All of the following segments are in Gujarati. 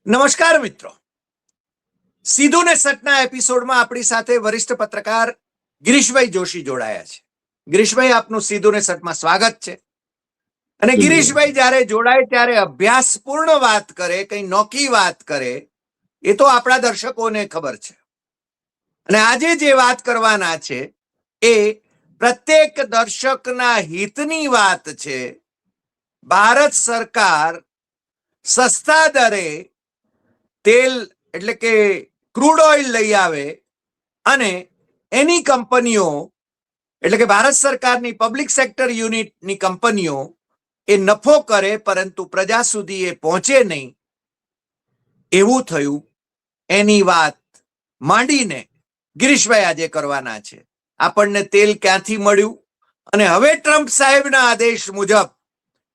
નમસ્કાર મિત્રો, સીધું ને સટના એપિસોડમાં આપણી સાથે વરિષ્ઠ પત્રકાર ગિરીશભાઈ જોશી જોડાયા છે. ગિરીશભાઈ, આપનું સીધું ને સટમાં સ્વાગત છે. અને ગિરીશભાઈ જ્યારે જોડાય ત્યારે અભ્યાસપૂર્ણ વાત કરે, કઈ નોખી વાત કરે, એ તો આપણા દર્શકોને ખબર છે. અને આજે જે વાત કરવાના છે એ પ્રત્યેક દર્શકના હિતની વાત છે. ભારત સરકાર સસ્તા દરે તેલ એટલે કે ક્રૂડ ઓઇલ લઈ આવે અને એની કંપનીઓ એટલે કે ભારત સરકારની પબ્લિક સેક્ટર યુનિટની કંપનીઓ એ નફો કરે, પરંતુ પ્રજા સુધી એ પહોંચે નહીં. એવું થયું. એની વાત માંડીને ગિરીશભાઈ આજે કરવાના છે. આપણને તેલ ક્યાંથી મળ્યું અને હવે ટ્રમ્પ સાહેબના આદેશ મુજબ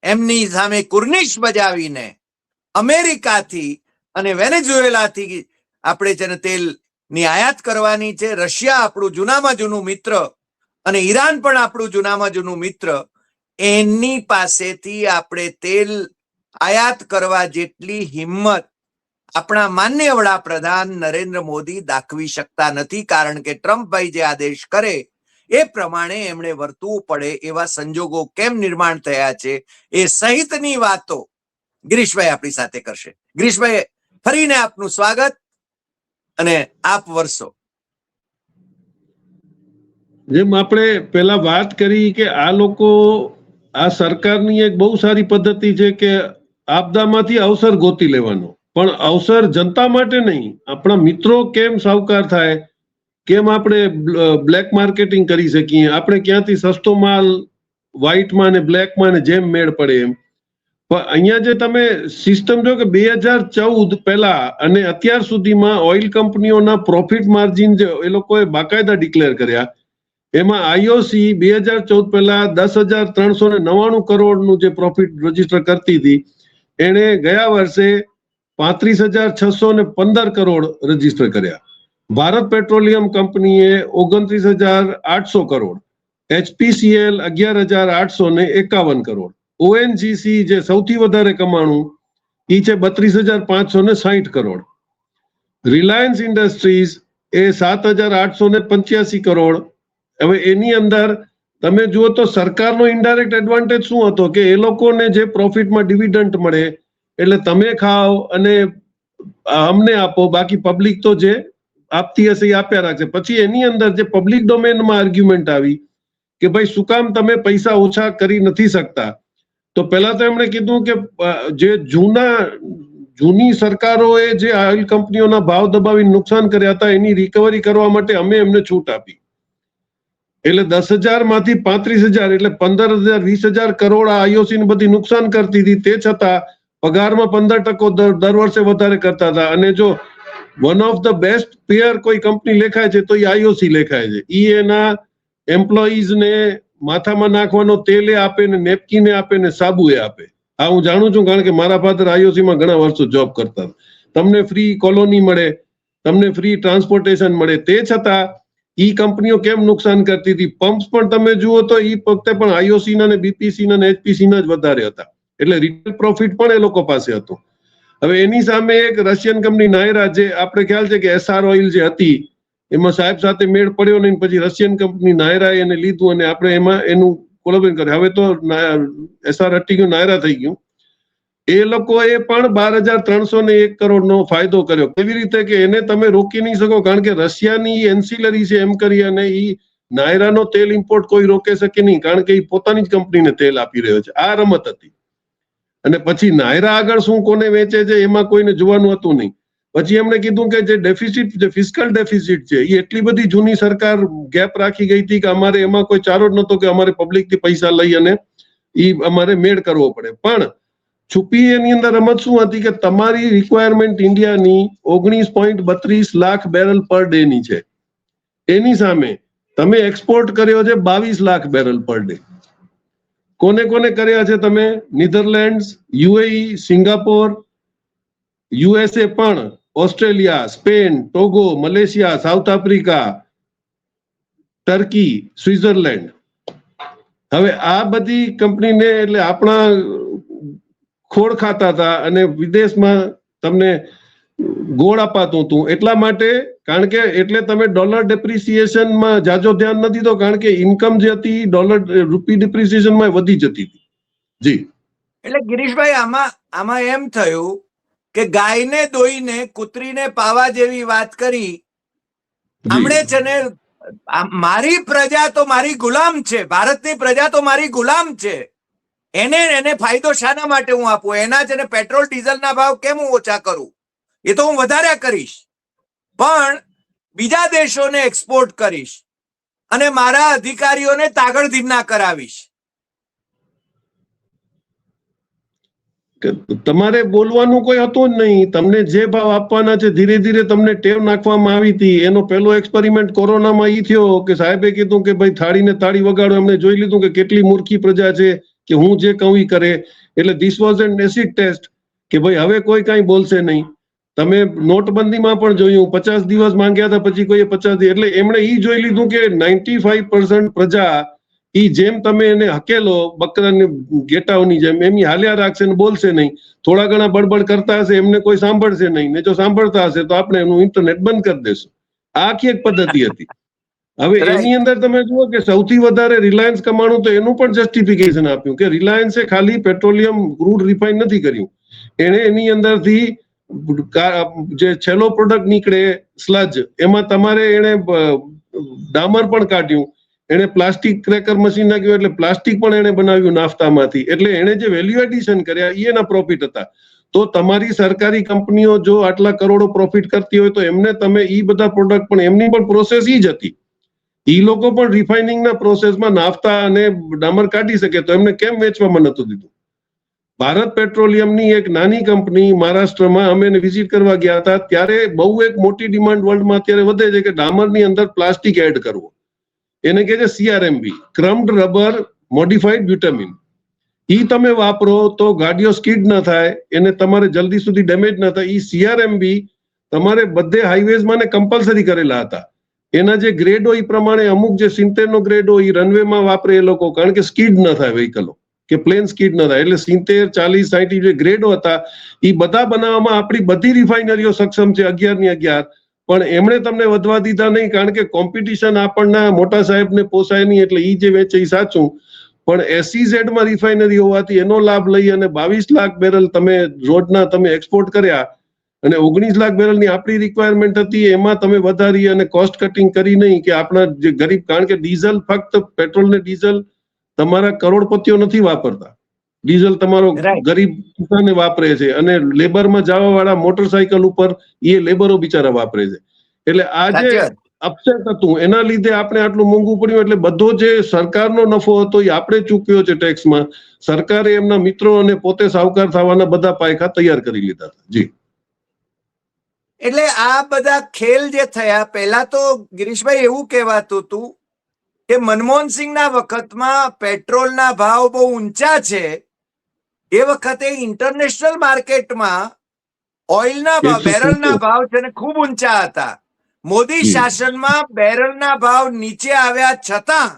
એમની સામે કુર્નિશ બજાવીને અમેરિકાથી અને વેનેઝુએલાથી આપણે જેને તેલની આયાત કરવાની છે. રશિયા આપણું જૂનામાં જૂનું મિત્ર અને ઈરાન પણ આપણું જૂનામાં જૂનું મિત્ર, એની પાસેથી આપણે તેલ આયાત કરવા જેટલી હિંમત આપણા માન્ય વડાપ્રધાન નરેન્દ્ર મોદી દાખવી શકતા નથી. કારણ કે ટ્રમ્પભાઈ જે આદેશ કરે એ પ્રમાણે એમણે વર્તવું પડે. એવા સંજોગો કેમ નિર્માણ થયા છે એ સહિતની વાતો ગિરીશભાઈ આપણી સાથે કરશે. ગિરીશભાઈ, ફરીને આપનું સ્વાગત અને આપ વર્ષો. જેમ આપણે પેલા વાત કરી કે આ લોકો, આ સરકારની એક બહુ સારી પદ્ધતિ છે કે આપદામાંથી અવસર ગોતી લેવાનો, પણ અવસર જનતા માટે નહીં. આપણા મિત્રો કેમ સાવકાર થાય, કેમ આપણે બ્લેક માર્કેટિંગ કરી શકીએ, આપણે ક્યાંથી સસ્તો માલ વ્હાઇટમાં ને બ્લેકમાં ને જેમ મેળ પડે એમ. પણ અહીંયા જે તમે સિસ્ટમ જો કે 2014 પહેલા અને અત્યાર સુધીમાં ઓઇલ કંપનીઓના પ્રોફિટ માર્જિન જે એ લોકોએ બાકાયદા ડિક્લેર કર્યા, એમાં આઈઓસી 2014 પહેલા 10,399 કરોડનું જે પ્રોફિટ રજીસ્ટર કરતી હતી, એણે ગયા વર્ષે 35,615 કરોડ રજીસ્ટર કર્યા. ભારત પેટ્રોલિયમ કંપનીએ 29,800 કરોડ, એચપીસીએલ 11,851 કરોડ, ઓએનજીસી જે સૌથી વધારે કમાણું એ છે 32,560 કરોડ, રિલાયન્સ ઇન્ડસ્ટ્રીઝ એ 7,885 કરોડ. હવે એની અંદર તમે જુઓ તો સરકારનો ઇનડાયરેક્ટ એડવાન્ટેજ શું હતો કે એ લોકોને જે પ્રોફિટમાં ડિવિડન્ટ મળે એટલે તમે ખાઓ અને અમને આપો, બાકી પબ્લિક તો જે આપતી હશે એ આપ્યા રાખશે. પછી એની અંદર જે પબ્લિક ડોમેનમાં આર્ગ્યુમેન્ટ આવી કે ભાઈ શું કામ તમે પૈસા ઓછા કરી નથી શકતા, તો પહેલા તો એમણે કીધું કે જે જૂની સરકારોએ જે ઓઇલ કંપનીઓના ભાવ દબાવી નુકસાન કર્યા હતા એની રિકવરી કરવા માટે અમે એમને છૂટ આપી. એટલે 10,000 માંથી 35,000 એટલે 15,000 20,000 કરોડ આઈઓસી ને બધી નુકસાન કરતી હતી. તે છતાં પગારમાં 15% દર વર્ષે વધારે કરતા હતા. અને જો one of the best payer કોઈ કંપની લેખાય છે તો એ આઈઓસી લેખાય છે. ઈ એના એમ્પ્લોઈઝને માથામાં નાખવાનો તેલે આપે ને નેપકીને આપે ને સાબુએ આપે. આ હું જાણું છું, કારણ કે મારા ફાધર આઈઓસીમાં ઘણા વર્ષો જોબ કરતા. તમને ફ્રી કોલોની મળે, તમને ફ્રી ટ્રાન્સપોર્ટેશન મળે, તે છતાં ઈ કંપનીઓ કેમ નુકસાન કરતી હતી. પંપ્સ પણ તમે જુઓ તો ઈ વખતે પણ આઈઓસી ના ને બીપીસી ના ને એચપીસી ના જ વધારે હતા. એટલે રિટેલ પ્રોફિટ પણ એ લોકો પાસે હતો. હવે એની સામે એક રશિયન કંપની નાયરા, જે આપણે ખ્યાલ છે કે એસઆર ઓઇલ જે હતી એમાં સાહેબ સાથે મેળ પડ્યો નહીં, પછી રશિયન કંપની નાયરાએ એને લીધું અને આપણે એમાં એનું કોલેબોરેશન કર્યું. હવે તો એસઆર હટી ગયું, નાયરા થઈ ગયું. એ લોકોએ પણ 12,301 કરોડનો ફાયદો કર્યો. કેવી રીતે કે એને તમે રોકી નહીં શકો, કારણ કે રશિયાની એન્સિલરી છે એમ કરી અને ઈ નાયરાનો તેલ ઇમ્પોર્ટ કોઈ રોકે શકે નહીં, કારણ કે ઈ પોતાની જ કંપનીને તેલ આપી રહ્યો છે. આ રમત હતી. અને પછી નાયરા આગળ શું કોને વેચે છે એમાં કોઈને જોવાનું હતું નહીં. પછી એમણે કીધું કે જે ડેફિસિટ, જે ફિસ્કલ ડેફિસિટ છે, એ એટલી બધી જૂની સરકાર ગેપ રાખી ગઈ હતી કે અમારે એમાં કોઈ ચારો જ નહોતો કે અમારે પબ્લિકથી પૈસા લઈ અને ઈ અમારે મેળ કરવો પડે. પણ છુપી એની અંદર રમત શું હતી કે તમારી રિક્વાયરમેન્ટ ઇન્ડિયાની 19.32 લાખ બેરલ પર ડે ની છે. એની સામે તમે એક્સપોર્ટ કર્યો છે 22 લાખ બેરલ પર ડે. કોને કોને કર્યા છે તમે? નીધરલેન્ડ્સ, યુએઈ, સિંગાપોર, યુએસએ, પણ Australia, Spain, Togo, Malaysia, South Africa, Turkey, Switzerland. હવે આ બધી કંપનીને એટલે આપણા ખોળ ખાતા હતા અને વિદેશમાં તમને ગોળ અપાતું હતું. એટલા માટે કારણ કે એટલે તમે ડોલર ડેપ્રિસિએશનમાં જાજો ધ્યાન નથી તો કારણ કે ઇન્કમ જે હતી ડોલર રૂપી ડેપ્રિસિએશનમાં વધી જતી હતી. જી એટલે ગિરીશભાઈ આમાં એમ થયું કે ગાયને દોઈને કૂતરીને પાવા જેવી વાત કરી. હમણે છે ને મારી પ્રજા તો મારી ગુલામ છે, ભારતની પ્રજા તો મારી ગુલામ છે, એને ફાયદો શાના માટે હું આપું? એના છે ને પેટ્રોલ ડીઝલના ભાવ કેમ હું ઓછા કરું? એ તો હું વધારે કરીશ, પણ બીજા દેશોને એક્સપોર્ટ કરીશ અને મારા અધિકારીઓને તાગડધીના કરાવીશ. તમારે બોલવાનું કોઈ હતું જ નહીં. તમને જે ભાવ આપવાના છે ધીરે ધીરે તમને ટેવ નાખવામાં આવી હતી. એનો પહેલો એક્સપેરિમેન્ટ કોરોનામાં ઈ થયો કે સાહેબે કીધું કે ભાઈ થાળીને તાળી વગાડો. એમને જોઈ લીધું કે કેટલી મૂર્ખી પ્રજા છે કે હું જે કહું ઈ કરે. એટલે this was an acid test કે ભાઈ હવે કોઈ કાંઈ બોલશે નહીં. તમે નોટબંધીમાં પણ જોયું 50 દિવસ માંગ્યા હતા પછી કોઈએ 50 દિવસ. એટલે એમણે ઈ જોઈ લીધું કે 95% પ્રજા ઈ જેમ તમે એને હકેલો બકરાને ગેટાઓની જેમ એમની હાલ્યા રાખશે ને બોલશે નહીં. થોડા ઘણા બડબડ કરતા હશે એમને કોઈ સાંભળશે નહીં, ને જો સાંભળતા હશે તો આપણે એનું ઇન્ટરનેટ બંધ કરી દેશું. આ આખી એક પદ્ધતિ હતી. હવે એની અંદર તમે જુઓ કે સૌથી વધારે રિલાયન્સ કમાણું તો એનું પણ જસ્ટિફિકેશન આપ્યું કે રિલાયન્સે ખાલી પેટ્રોલિયમ ક્રૂડ રિફાઇન નથી કર્યું, એને એની અંદરથી જે છેલ્લો પ્રોડક્ટ નીકળે સ્લજ એમાં તમારે એને ડામર પણ કાઢ્યું, એને પ્લાસ્ટિક ક્રેકર મશીન નાખ્યું એટલે પ્લાસ્ટિક પણ એને બનાવ્યું નાફ્તામાંથી. એટલે એને જે વેલ્યુ એડિશન કર્યા એ એના પ્રોફિટ હતા. તો તમારી સરકારી કંપનીઓ જો આટલા કરોડો પ્રોફિટ કરતી હોય તો એમને તમે ઈ બધા પ્રોડક્ટ પણ એમની પણ પ્રોસેસ ઈ જ હતી. ઈ લોકો પણ રિફાઇનિંગના પ્રોસેસમાં નાફ્તા અને ડામર કાઢી શકે તો એમને કેમ વેચવામાં નતું દીધું? ભારત પેટ્રોલિયમની એક નાની કંપની મહારાષ્ટ્રમાં અમે એને વિઝિટ કરવા ગયા હતા ત્યારે બહુ એક મોટી ડિમાન્ડ વર્લ્ડમાં અત્યારે વધે છે કે ડામરની અંદર પ્લાસ્ટિક એડ કરવો. એને કહે છે CRMB, ક્રમ્ડ રબર મોડિફાઈડ બ્યુટામિન. ઈ તમે વાપરો તો ગાડીઓ સ્કીડ ન થાય, એને તમારે જલ્દી સુધી ડેમેજ ન થાય. ઈ CRMB તમારે બધે હાઈવેઝમાં ને કમ્પલસરી કરેલા હતા. એના જે ગ્રેડ હોય એ પ્રમાણે અમુક જે 70 નો ગ્રેડ હોય એ રનવેમાં વાપરે એ લોકો, કારણ કે સ્કીડ ન થાય વ્હીકલો કે પ્લેન સ્કીડ ન થાય. એટલે 70, 40, 60 જે ગ્રેડો હતા એ બધા બનાવવામાં આપણી બધી રિફાઇનરીઓ સક્ષમ છે 11 ની 11, પણ એમણે તમને વધવા દીધા નહીં કારણ કે કોમ્પિટિશન આપણના મોટા સાહેબને પોસાય નહીં એટલે ઈ જે વેચે એ સાચું. પણ SEZ માં રિફાઇનરી હોવાથી એનો લાભ લઈ અને 22 લાખ બેરલ તમે રોજના તમે એક્સપોર્ટ કર્યા અને 19 લાખ બેરલની આપણી રિક્વાયરમેન્ટ હતી એમાં તમે વધારી અને કોસ્ટ કટિંગ કરી નહીં કે આપણા જે ગરીબ, કારણ કે ડીઝલ ફક્ત પેટ્રોલ ને ડીઝલ તમારા કરોડપતિઓ નથી વાપરતા, ડીઝલ તમારો ગરીબ કિસાને વાપરે છે અને લેબરમાં જવા વાળા મોટરસાયકલ ઉપર એ લેબરો બિચારા વાપરે છે. એટલે આ જે અપસેટ હતું એના લીધે આપણે આટલું મોંઘું પડ્યું. એટલે બધો જે સરકારનો નફો હતો એ આપણે ચૂક્યો છે ટેક્સમાં. સરકારે એમના મિત્રો અને પોતે સાવકાર થવાના બધા પાયખા તૈયાર કરી લીધા હતા. જી એટલે આ બધા ખેલ જે થયા, પહેલા તો ગિરીશભાઈ એવું કહેવાતું હતું કે મનમોહનસિંહના વખતમાં પેટ્રોલના ભાવ બહુ ઊંચા છે, એ વખતે ઇન્ટરનેશનલ માર્કેટમાં ઓઇલના ભાવ, બેરલના ભાવ છે ને ખૂબ ઊંચા હતા. મોદી શાસનમાં બેરલના ભાવ નીચે આવ્યા છતાં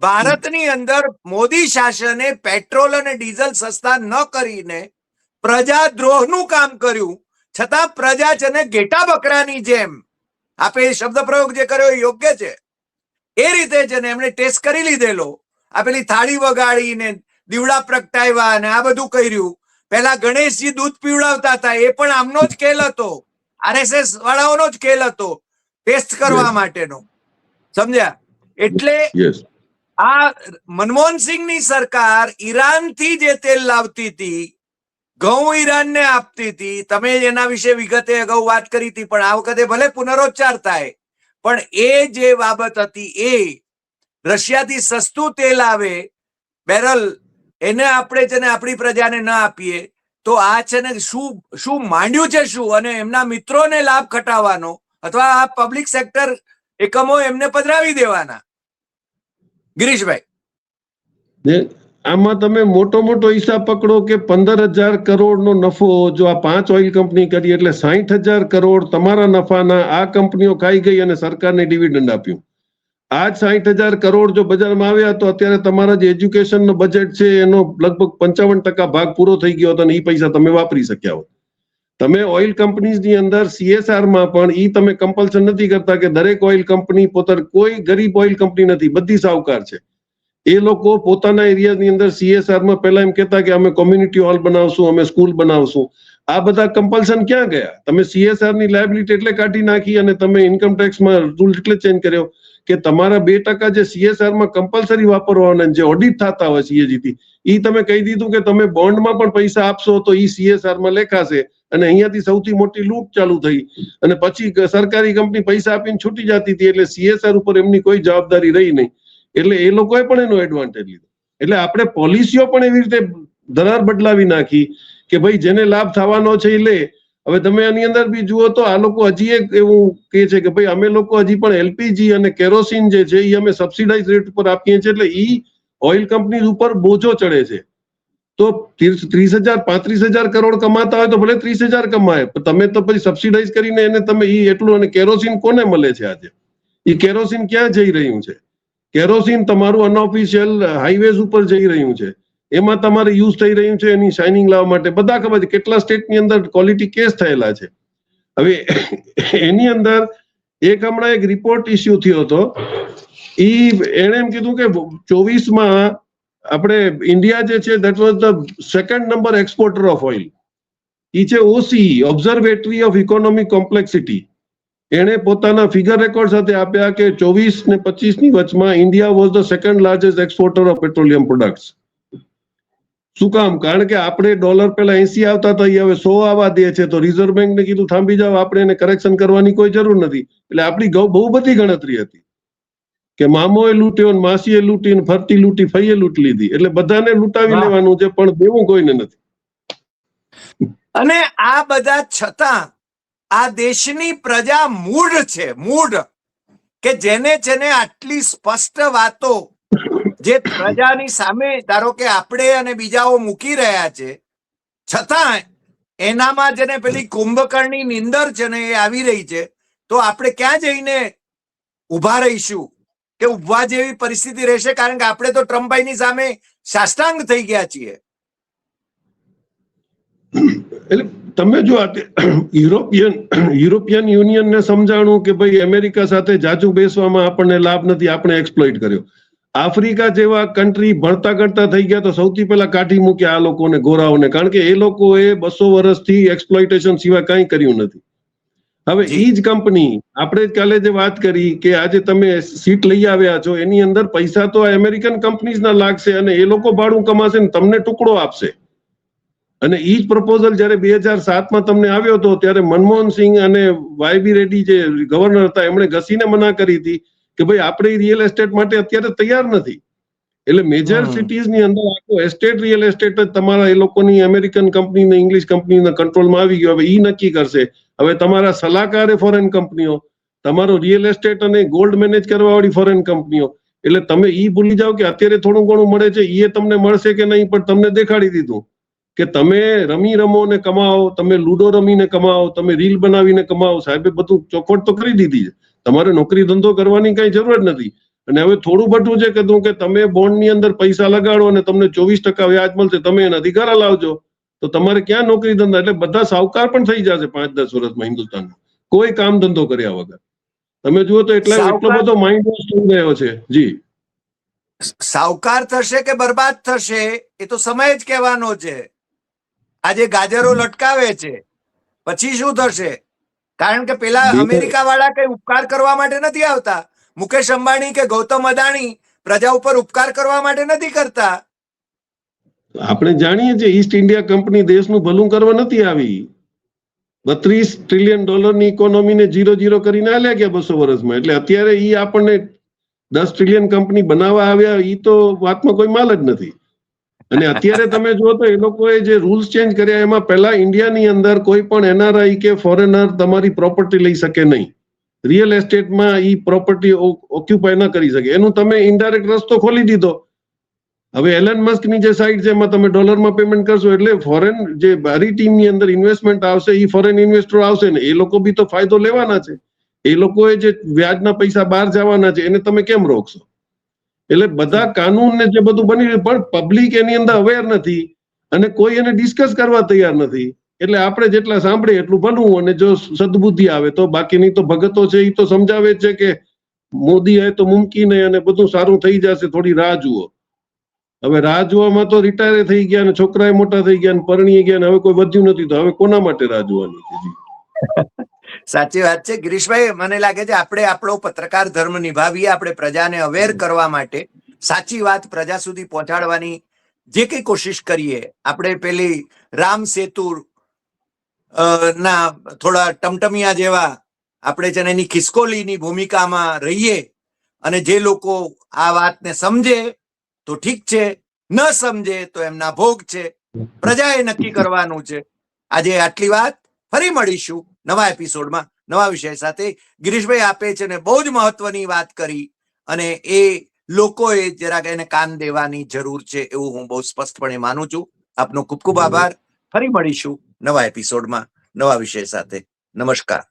ભારતની અંદર મોદી શાસને પેટ્રોલ અને ડીઝલ સસ્તા ન કરીને પ્રજાદ્રોહનું કામ કર્યું. છતાં પ્રજા છે ને ઘેટા બકરાની જેમ, આપે એ શબ્દ પ્રયોગ જે કર્યો એ યોગ્ય છે, એ રીતે છે ને એમણે ટેસ્ટ કરી લીધેલો. આ પેલી થાળી વગાડીને દીવડા પ્રગટાવ્યા અને આ બધું કર્યું. પેલા ગણેશજી દૂધ પીવડાવતા હતા, એ પણ આમનો જ ખેલ હતો, RSS વાળાઓનો જ ખેલ હતો ટેસ્ટ કરવા માટેનો, સમજ્યા? એટલે આ મનમોહનસિંહની સરકાર ઈરાનથી જે તેલ લાવતી હતી, ઘઉં ઈરાનને આપતી હતી. તમે એના વિશે વિગતે અગાઉ વાત કરી હતી, પણ આ વખતે ભલે પુનરોચ્ચાર થાય, પણ એ જે બાબત હતી એ રશિયાથી સસ્તું તેલ આવે બેરલ, એને આપણે છે ને આપણી પ્રજાને ન આપીએ તો આ છે ને શું માંડ્યું છે શું? અને એમના મિત્રોને લાભ ખટાવવાનો અથવા આ પબ્લિક સેક્ટર એકમો એમને પધરાવી દેવાના. ગિરીશભાઈ, આમાં તમે મોટો હિસાબ પકડો કે 15,000 કરોડનો નફો જો આ 5 ઓઇલ કંપની કરી એટલે 60,000 કરોડ તમારા નફાના આ કંપનીઓ ખાઈ ગઈ અને સરકારને ડિવિડન્ડ આપ્યું. આ જ 60,000 કરોડ જો બજારમાં આવ્યા તો અત્યારે તમારા જે એજ્યુકેશનનો બજેટ છે એનો લગભગ 55% ભાગ પૂરો થઈ ગયો હતો અને એ પૈસા તમે વાપરી શક્યા હોત. તમે ઓઇલ કંપનીઝની અંદર CSR માં પણ ઈ તમે કમ્પલ્શન નથી કરતા કે દરેક ઓઇલ કંપની કોઈ ગરીબ ઓઇલ કંપની નથી, બધી સાવકાર છે. એ લોકો પોતાના એરિયાની અંદર CSR માં પહેલા એમ કહેતા કે અમે કોમ્યુનિટી હોલ બનાવશું, અમે સ્કૂલ બનાવશું. આ બધા કમ્પલ્શન ક્યાં ગયા? તમે CSR ની લાયબિલિટી એટલે કાઢી નાખી અને તમે ઇન્કમ ટેક્સમાં રૂલ એટલે ચેન્જ કર્યો કે તમારા 2% જે CSR માં કમ્પલસરી વાપરવાના જે ઓડિટ થતા હોય CAG થી, ઈ તમે કહી દીધું કે તમે બોન્ડમાં પણ પૈસા આપશો તો ઈ CSR માં લેખાશે. અને અહીંયાથી સૌથી મોટી લૂંટ ચાલુ થઈ અને પછી સરકારી કંપની પૈસા આપીને છૂટી જતી હતી, એટલે CSR ઉપર એમની કોઈ જવાબદારી રહી નહીં. એટલે એ લોકોએ પણ એનો એડવાન્ટેજ લીધો. એટલે આપણે પોલિસીઓ પણ એવી રીતે દરાર બદલાવી નાખી કે ભાઈ જેને લાભ થવાનો છે એ લે. હવે તમે આની અંદર બી જુઓ તો આ લોકો હજી એક એવું કહે છે કે ભાઈ અમે લોકો હજી પણ LPG અને કેરોસીન જે છે એ અમે સબસિડાઇઝ રેટ ઉપર આપીએ છીએ, એટલે ઈ ઓઇલ કંપની ઉપર બોજો ચડે છે. તો 30,000 35,000 કરોડ કમાતા હોય તો ભલે 30,000 કમાય, પણ તમે તો પછી સબસિડાઇઝ કરીને એને તમે ઈ એટલું. અને કેરોસીન કોને મળે છે આજે? ઈ કેરોસીન ક્યાં જઈ રહ્યું છે? કેરોસીન તમારું અનઓફિશિયલ હાઈવેઝ ઉપર જઈ રહ્યું છે, એમાં તમારે યુઝ થઈ રહ્યું છે એની શાઇનિંગ લાવવા માટે. બધા ખબર છે કેટલા સ્ટેટની અંદર ક્વોલિટી કેસ થયેલા છે. હવે એની અંદર હમણાં એક રિપોર્ટ ઇસ્યુ થયો હતો. એણે એમ કીધું કે 24માં આપણે ઇન્ડિયા જે છે that was the second number exporter of oil. ઈ છે OCE, observatory of economic complexity. એણે પોતાના ફિગર રેકોર્ડ સાથે આપ્યા કે 24 ને 25 ની વચમાં India was the second largest exporter of petroleum products. શું કામ? કારણ કે આપણે ડોલર પેલા 80 આવતા હતા, હવે 100 આવવા દે છે. તો રિઝર્વ બેંકને કીધું થાંભી જાવ, આપણે એને કરેક્શન કરવાની કોઈ જરૂર નથી. એટલે આપણી બહુ બધી ગણતરી હતી કે મામોએ લૂંટ્યો, માસીએ લૂંટી, ફરતી લૂંટી, ફઈએ લૂંટ લીધી. એટલે બધાને લૂંટાવી લેવાનું છે, પણ દેવું કોઈને નથી. અને આ બધા છતાં આ દેશની પ્રજા મૂઢ છે, મૂઢ, કે જેને આટલી સ્પષ્ટ વાતો જે પ્રજાની સામે ધારો કે આપણે અને બીજાઓ મૂકી રહ્યા છે, છતાં એનામાં જેને પેલી કુંભકર્ણની નીંદર છે ને એ આવી રહી છે, તો આપણે ક્યાં જઈને ઉભા રહીશું કે ઉભવા જેવી પરિસ્થિતિ રહેશે? કારણ કે આપણે તો ટ્રમ્પભાઈની સામે સાષ્ટાંગ થઈ ગયા છીએ. એટલે તમે જો યુરોપિયન યુનિયનને સમજાણું કે ભાઈ અમેરિકા સાથે જાજુ બેસવામાં આપણને લાભ નથી, આપણે એક્સપ્લોઇટ કર્યો. આફ્રિકા જેવા કન્ટ્રી ભણતા કરતા થઈ ગયા તો સૌથી પહેલા કાઢી મૂક્યા આ લોકોને, ગોરાઓને. કારણ કે એ લોકોએ 200 વર્ષથી એક્સપ્લોઇટેશન સિવાય કંઈ કર્યું નથી. હવે ઈ જ કંપની, આપણે કાલે જે વાત કરી કે આજે તમે સીટ લઈ આવ્યા છો, એની અંદર પૈસા તો અમેરિકન કંપનીઝના લાગશે અને એ લોકો ભાડું કમાશે ને તમને ટુકડો આપશે. અને ઈ જ પ્રપોઝલ જયારે 2007માં તમને આવ્યો હતો ત્યારે મનમોહન સિંહ અને YB રેડ્ડી જે ગવર્નર હતા એમણે ઘસીને મના કરી હતી કે ભાઈ આપણે રિયલ એસ્ટેટ માટે અત્યારે તૈયાર નથી. એટલે મેજર સિટીઝની અંદર આખો એસ્ટેટ, રિયલ એસ્ટેટ જ તમારા એ લોકોની અમેરિકન કંપની ને ઇંગ્લિશ કંપનીના કંટ્રોલમાં આવી ગયો. હવે ઈ નક્કી કરશે. હવે તમારા સલાહકાર ફોરેન કંપનીઓ, તમારો રિયલ એસ્ટેટ અને ગોલ્ડ મેનેજ કરવા વાળી ફોરેન કંપનીઓ. એટલે તમે ઈ ભૂલી જાઓ કે અત્યારે થોડું ઘણું મળે છે એ તમને મળશે કે નહીં, પણ તમને દેખાડી દીધું કે તમે રમો ને કમાઓ, તમે લૂડો રમીને કમાઓ, તમે રીલ બનાવીને કમાઓ. સાહેબે બધું ચોખવટ તો કરી દીધી છે. તમારે નોકરી ધંધો કરવાની કઈ જરૂર જ નથી. અને હવે થોડું બધું છે કીધું કે તમે બોન્ડની અંદર પૈસા લગાડો અને તમને 24% વ્યાજ મળશે, તમે એનાથી ઘર લાવજો. તો તમારે ક્યાં નોકરી ધંધા? એટલે બધા સાવકાર પણ થઈ જશે 5-10 વર્ષમાં હિન્દુસ્તાનમાં, કોઈ કામ ધંધો કર્યા વગર. તમે જુઓ તો એટલો બધો માઇન્ડ વોશ થઈ ગયો છે. જી, સાવકાર થશે કે બરબાદ થશે એ તો સમય જ કહેવાનો છે. આજે ગાજરો લટકાવે છે, પછી શું થશે? કારણ કે પેલા અમેરિકા વાળા કઈ ઉપકાર કરવા માટે નથી આવતા. મુકેશ અંબાણી કે ગૌતમ અદાણી પ્રજા ઉપર ઉપકાર કરવા માટે નથી કરતા. આપણે જાણીએ છીએ ઈસ્ટ ઇન્ડિયા કંપની દેશનું ભલું કરવા નથી આવી. $32 ટ્રિલિયન ઇકોનોમીને 0 કરીને આલ્યા ગયા 200 વર્ષમાં. એટલે અત્યારે ઈ આપણને 10 ટ્રિલિયન કંપની બનાવવા આવ્યા, ઈ તો વાતમાં કોઈ માલ જ નથી. અને અત્યારે તમે જુઓ તો એ લોકોએ જે રૂલ્સ ચેન્જ કર્યા એમાં પહેલા ઇન્ડિયાની અંદર કોઈ પણ NRI કે ફોરેનર તમારી પ્રોપર્ટી લઈ શકે નહીં. રિયલ એસ્ટેટમાં ઈ પ્રોપર્ટી ઓક્યુપાય ન કરી શકે. એનું તમે ઇનડાયરેક્ટ રસ્તો ખોલી દીધો. હવે એલન મસ્કની જે સાઇટ છે એમાં તમે ડોલરમાં પેમેન્ટ કરશો એટલે ફોરેન જે બારી ટીમની અંદર ઇન્વેસ્ટમેન્ટ આવશે એ ફોરેન ઇન્વેસ્ટરો આવશે ને એ લોકો બી તો ફાયદો લેવાના છે. એ લોકોએ જે વ્યાજના પૈસા બહાર જવાના છે એને તમે કેમ રોકશો? એટલે બધા કાનૂન ને જે બધું બની રહ્યું પણ પબ્લિક એની અંદર અવેર નથી અને કોઈ એને ડિસ્કસ કરવા તૈયાર નથી. એટલે આપણે જેટલા સાંભળીએ એટલું ભણવું, અને જો સદબુદ્ધિ આવે તો, બાકી નહીં તો ભગતો છે એ તો સમજાવે છે કે મોદી હે તો મુમકિન હે અને બધું સારું થઈ જશે, થોડી રાહ જુઓ. હવે રાહ જોવામાં તો રિટાયર થઈ ગયા ને છોકરાએ મોટા થઈ ગયા ને પરણી ગયા ને હવે કોઈ વધ્યું નથી, તો હવે કોના માટે રાહ જોવાની છે? જી સાચી વાત છે ગિરીશભાઈ. મને લાગે છે આપણે આપણો પત્રકાર ધર્મ નિભાવીએ, આપણે પ્રજાને અવેર કરવા માટે, સાચી વાત પ્રજા સુધી પહોંચાડવાની જે કઈ કોશિશ કરીએ. આપણે પેલી રામ સેતુ ના થોડા ટમટમિયા જેવા આપણે છે ને એની ખિસકોલીની ભૂમિકામાં રહીએ, અને જે લોકો આ વાતને સમજે તો ઠીક છે, ન સમજે તો એમના ભોગ છે, પ્રજાએ નક્કી કરવાનું છે. આજે આટલી વાત. ફરી મળીશું નવા એપિસોડમાં નવા વિષય સાથે. ગિરીશભાઈ, આપે છે ને બહુ જ મહત્વની વાત કરી, અને એ લોકોએ જરાક એને કાન દેવાની જરૂર છે એવું હું બહુ સ્પષ્ટપણે માનું છું. આપનો ખૂબ ખૂબ આભાર. ફરી મળીશું નવા એપિસોડમાં નવા વિષય સાથે. નમસ્કાર.